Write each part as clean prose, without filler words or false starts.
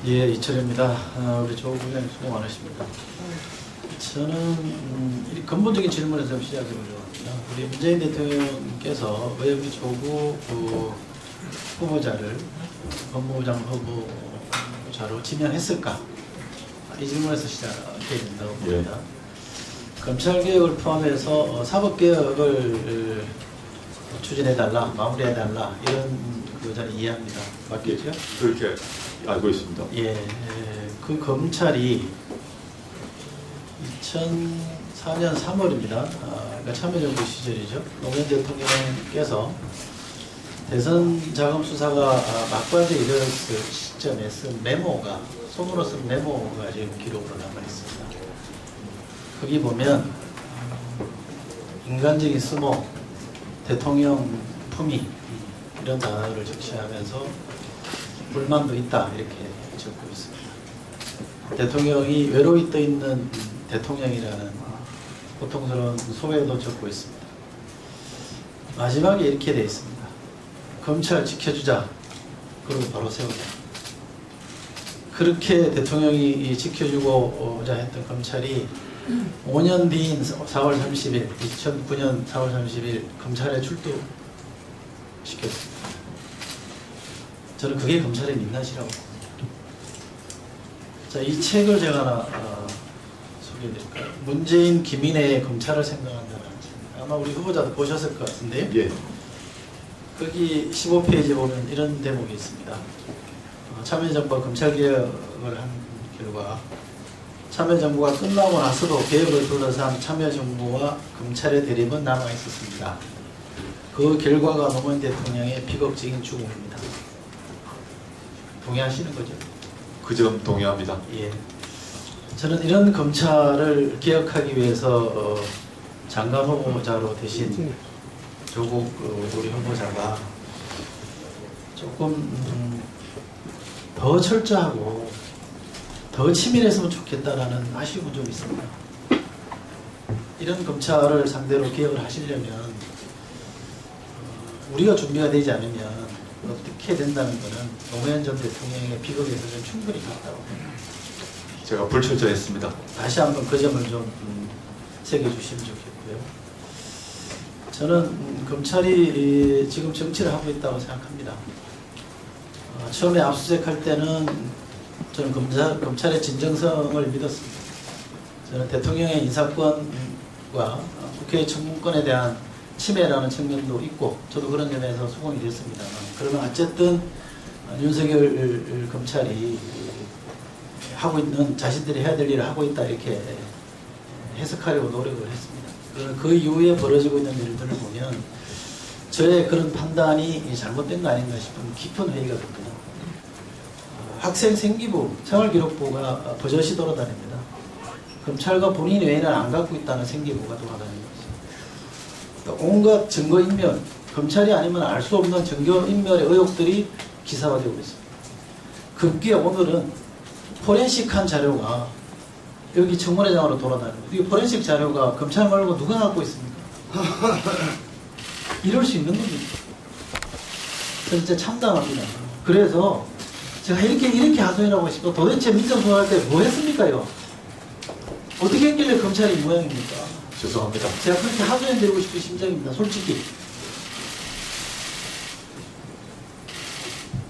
예, 이철입니다. 우리 조 부장님 수고 많으십니다. 저는 이 근본적인 질문에서 좀 시작해 보려고 합니다. 우리 문재인 대통령께서 왜 우리 조국 후보자를 법무부장 후보자로 지명했을까? 이 질문에서 시작해야 된다고 봅니다. 검찰개혁을 포함해서 사법개혁을 추진해달라, 마무리해달라, 이런 저는 이해합니다. 맞겠죠? 그렇게 알고 있습니다. 예, 그 검찰이 2004년 3월입니다. 그러니까 참여정부 시절이죠. 노무현 대통령께서 대선 자금 수사가 막바지에 이르렀을 시점에 쓴 메모가, 손으로 쓴 메모가 지금 기록으로 남아 있습니다. 거기 보면 인간적인 수모, 대통령 품위, 이런 단어를 적시하면서 불만도 있다, 이렇게 적고 있습니다. 대통령이 외로이 떠 있는 대통령이라는 고통스러운 소회도 적고 있습니다. 마지막에 이렇게 되어 있습니다. 검찰 지켜주자. 그리고 바로 세우자. 그렇게 대통령이 지켜주고자 했던 검찰이 5년 뒤인 4월 30일, 2009년 4월 30일 검찰에 출두시켰습니다. 저는 그게 검찰의 민낯이라고 봅니다. 자, 이 책을 제가 하나 소개해드릴까요? 문재인, 김인혜의 검찰을 생각한다는 책. 아마 우리 후보자도 보셨을 것 같은데요. 예. 거기 15페이지에 보면 이런 대목이 있습니다. 참여정부가 검찰개혁을 한 결과 참여정부가 끝나고 나서도 개혁을 둘러싼 참여정부와 검찰의 대립은 남아있었습니다. 그 결과가 노무현 대통령의 비극적인 죽음입니다. 동의하시는 거죠? 그 점 동의합니다. 예. 저는 이런 검찰을 개혁하기 위해서 장관 후보자로 대신 조국 우리 후보자가 조금 더 철저하고 더 치밀했으면 좋겠다라는 아쉬움은 좀 있습니다. 이런 검찰을 상대로 개혁을 하시려면 우리가 준비가 되지 않으면 어떻게 된다는 것은 노무현 전 대통령의 비극에서 좀 충분히 같다고 봅니다. 제가 불철저했습니다. 다시 한번 그 점을 좀 새겨주시면 좋겠고요. 저는 검찰이 지금 정치를 하고 있다고 생각합니다. 처음에 압수수색할 때는 저는 검찰의 진정성을 믿었습니다. 저는 대통령의 인사권과 국회의 청문권에 대한 침해라는 측면도 있고 저도 그런 점에서 수긍이 됐습니다만, 그러면 어쨌든 윤석열 검찰이 하고 있는, 자신들이 해야 될 일을 하고 있다, 이렇게 해석하려고 노력을 했습니다. 그 이후에 벌어지고 있는 일들을 보면 저의 그런 판단이 잘못된 거 아닌가 싶은 깊은 회의가 듭니다. 학생 생기부, 생활기록부가 버젓이 돌아다닙니다. 검찰과 본인 외에는 안 갖고 있다는 생기부가 돌아다닙니다. 온갖 증거인멸, 검찰이 아니면 알 수 없는 증거인멸의 의혹들이 기사화되고 있습니다. 급기야 오늘은 포렌식한 자료가 여기 청문회장으로 돌아다닙니다. 이 포렌식 자료가 검찰 말고 누가 갖고 있습니까? 이럴 수 있는 겁니다. 진짜 참담합니다. 그래서 제가 이렇게 하소연하고 싶고, 도대체 민정수사할 때 뭐 했습니까요? 어떻게 했길래 검찰이 이 모양입니까? 죄송합니다. 제가 그렇게 하소연 드리고 싶은 심정입니다. 솔직히.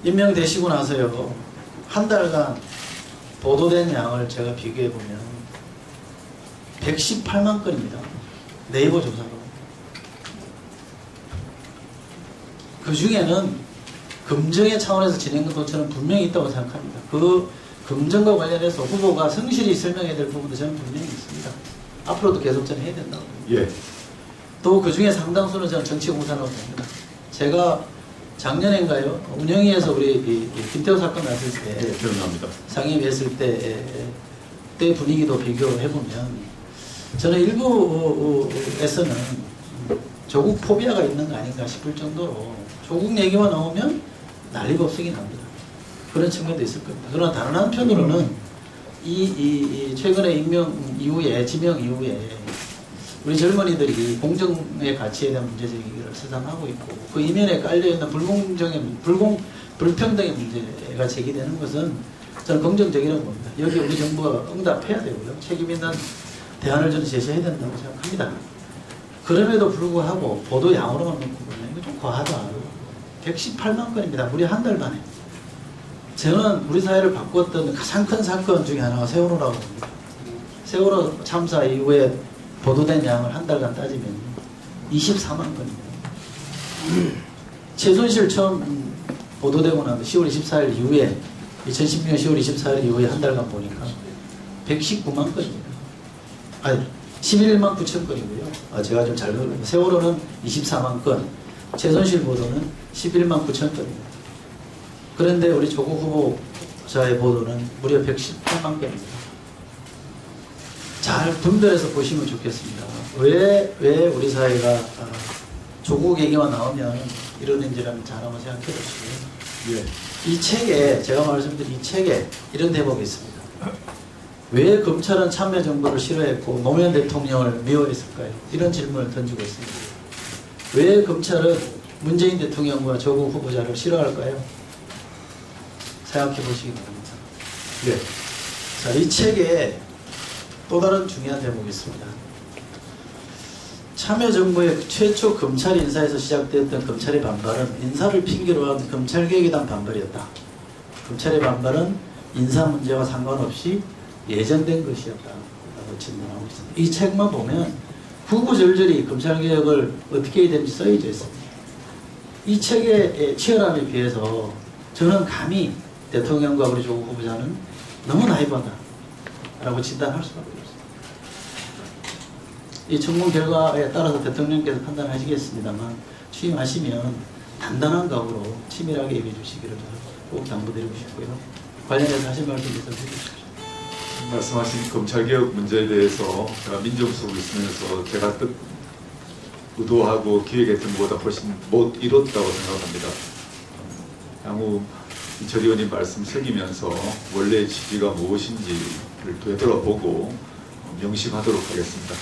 임명되시고 나서요, 한 달간 보도된 양을 제가 비교해보면 118만 건입니다. 네이버 조사로. 그 중에는 검증의 차원에서 진행된 것처럼 분명히 있다고 생각합니다. 그 검증과 관련해서 후보가 성실히 설명해야 될 부분도 저는 분명히 있습니다. 앞으로도 계속 저는 해야 된다고 봅니다. 예. 또 그 중에 상당수는 저는 정치공사라고 봅니다. 제가 작년인가요? 운영위에서 우리 김태호 사건 났을 때, 예, 기억납니다. 상임했을 때 분위기도 비교해보면 저는 일부에서는 조국 포비아가 있는 거 아닌가 싶을 정도로 조국 얘기만 나오면 난리가 없으긴 합니다. 그런 측면도 있을 겁니다. 그러나 다른 한편으로는 이 최근에 지명 이후에 우리 젊은이들이 공정의 가치에 대한 문제제기를 세상하고 있고, 그 이면에 깔려있는 불평등의 문제가 제기되는 것은 저는 긍정적이라고 봅니다. 여기 우리 정부가 응답해야 되고요. 책임 있는 대안을 저는 제시해야 된다고 생각합니다. 그럼에도 불구하고 보도 양으로만 놓고 보면 이거 좀 과하다. 118만 건입니다. 무려 한 달 만에. 저는 우리 사회를 바꿨던 가장 큰 사건 중에 하나가 세월호라고 봅니다. 세월호 참사 이후에 보도된 양을 한 달간 따지면 24만 건입니다. 최순실 처음 보도되고 나서 10월 24일 이후에 2016년 10월 24일 이후에 한 달간 보니까 119만 건입니다. 아니 11만 9천 건이고요. 제가 좀 잘 들었는데 세월호는 24만 건, 최순실 보도는 11만 9천 건입니다. 그런데 우리 조국 후보자의 보도는 무려 118만 건입니다. 잘 분별해서 보시면 좋겠습니다. 왜 우리 사회가 조국 얘기만 나오면 이러는지라는 잘 한번 생각해 보시고요. 예. 이 책에 제가 말씀드린 이 책에 이런 대목이 있습니다. 왜 검찰은 참여정부를 싫어했고 노무현 대통령을 미워했을까요? 이런 질문을 던지고 있습니다. 왜 검찰은 문재인 대통령과 조국 후보자를 싫어할까요? 생각해 보시기 바랍니다. 예. 자, 이 책에 또 다른 중요한 대목이 있습니다. 참여정부의 최초 검찰 인사에서 시작되었던 검찰의 반발은 인사를 핑계로 한 검찰개혁에 대한 반발이었다. 검찰의 반발은 인사 문제와 상관없이 예정된 것이었다라고 진단하고 있습니다. 이 책만 보면 구구절절히 검찰개혁을 어떻게 해야 되는지 써져 있습니다. 이 책의 치열함에 비해서 저는 감히 대통령과 우리 조국 후보자는 너무 나이브하다라고 진단할 수밖에 없습니다. 이 청문 결과에 따라서 대통령께서 판단하시겠습니다만 취임하시면 단단한 각오로 치밀하게 얘기해 주시기를 꼭 당부드리고 싶고요. 관련해서 하실 말씀 있으면 해주십시오. 말씀하신 검찰개혁 문제에 대해서 제가 민정수석을 있으면서 제가 의도하고 기획했던 것보다 훨씬 못 이뤘다고 생각합니다. 향후 이철 의원님 말씀 새기면서 원래의 취지가 무엇인지를 되돌아보고 명심하도록 하겠습니다.